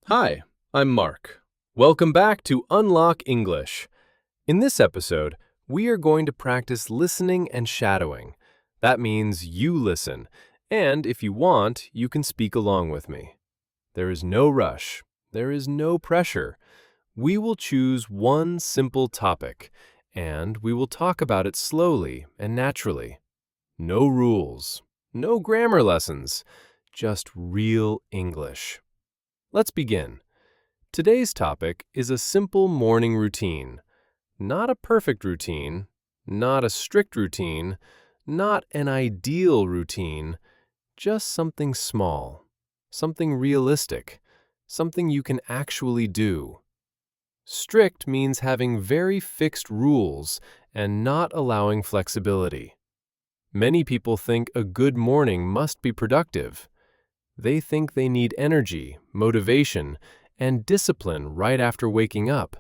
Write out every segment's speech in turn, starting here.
Hi, I'm Mark. Welcome back to Unlock English. In this episode, we are going to practice listening and shadowing. That means you listen, and if you want, you can speak along with me. There is no rush. There is no pressure. We will choose one simple topic, and we will talk about it slowly and naturally. No rules, no grammar lessons, just real English. Let's begin. Today's topic is a simple morning routine. Not a perfect routine, not a strict routine, not an ideal routine, just something small, something realistic, something you can actually do. Strict means having very fixed rules and not allowing flexibility. Many people think a good morning must be productive. They think they need energy, motivation, and discipline right after waking up.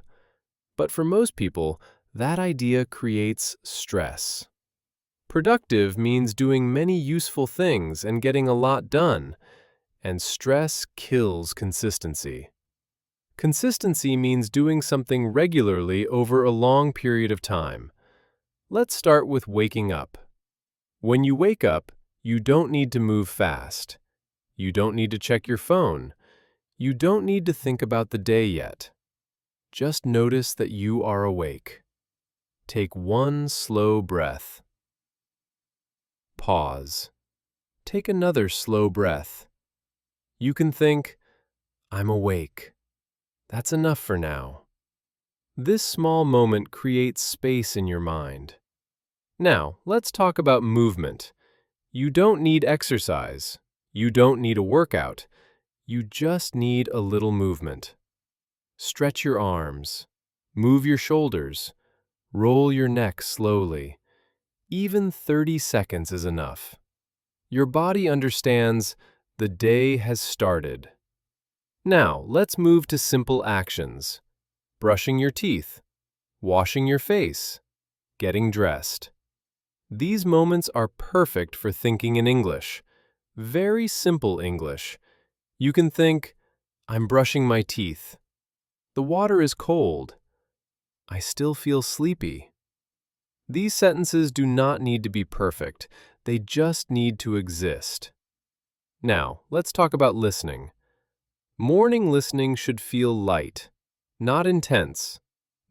But for most people, that idea creates stress. Productive means doing many useful things and getting a lot done, and stress kills consistency. Consistency means doing something regularly over a long period of time. Let's start with waking up. When you wake up, you don't need to move fast. You don't need to check your phone. You don't need to think about the day yet. Just notice that you are awake. Take one slow breath. Pause. Take another slow breath. You can think, I'm awake. That's enough for now. This small moment creates space in your mind. Now, let's talk about movement. You don't need exercise. You don't need a workout. You just need a little movement. Stretch your arms. Move your shoulders. Roll your neck slowly. Even 30 seconds is enough. Your body understands the day has started. Now, let's move to simple actions. Brushing your teeth. Washing your face. Getting dressed. These moments are perfect for thinking in English. Very simple English. You can think, I'm brushing my teeth. The water is cold. I still feel sleepy. These sentences do not need to be perfect. They just need to exist. Now, let's talk about listening. Morning listening should feel light, not intense,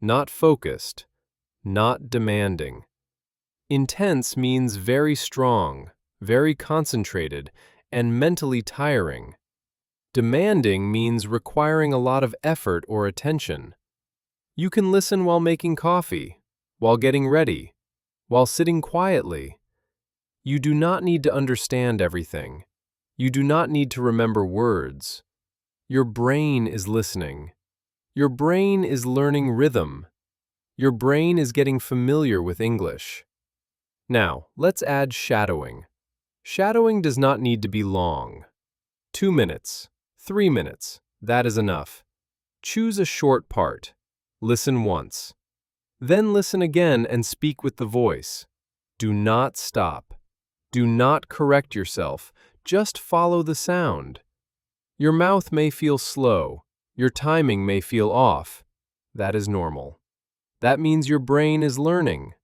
not focused, not demanding. Intense means very strong, very concentrated, and mentally tiring. Demanding means requiring a lot of effort or attention. You can listen while making coffee, while getting ready, while sitting quietly. You do not need to understand everything. You do not need to remember words. Your brain is listening. Your brain is learning rhythm. Your brain is getting familiar with English. Now, let's add shadowing. Shadowing does not need to be long. 2 minutes, 3 minutes, that is enough. Choose a short part. Listen once. Then listen again and speak with the voice. Do not stop. Do not correct yourself. Just follow the sound. Your mouth may feel slow. Your timing may feel off. That is normal. That means your brain is learning.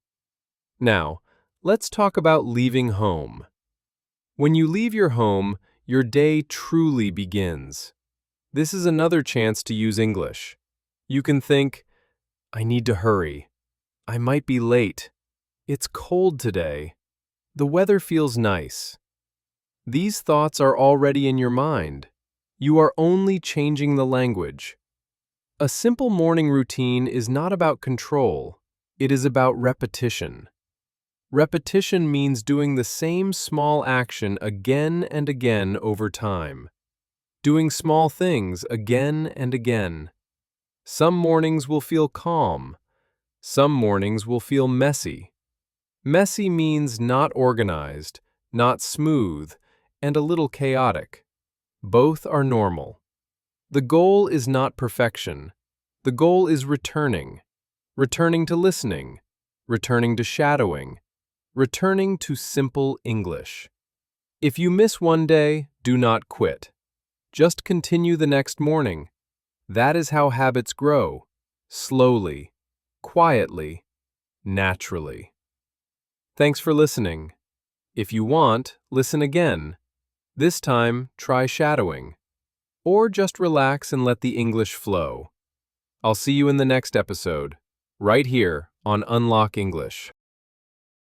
Now, let's talk about leaving home. When you leave your home, your day truly begins. This is another chance to use English. You can think, I need to hurry. I might be late. It's cold today. The weather feels nice. These thoughts are already in your mind. You are only changing the language. A simple morning routine is not about control. It is about repetition. Repetition means doing the same small action again and again over time. Doing small things again and again. Some mornings will feel calm. Some mornings will feel messy. Messy means not organized, not smooth, and a little chaotic. Both are normal. The goal is not perfection. The goal is returning. Returning to listening. Returning to shadowing. Returning to simple English. If you miss one day, do not quit. Just continue the next morning. That is how habits grow, slowly, quietly, naturally. Thanks for listening. If you want, listen again. This time, try shadowing. Or just relax and let the English flow. I'll see you in the next episode, right here on Unlock English.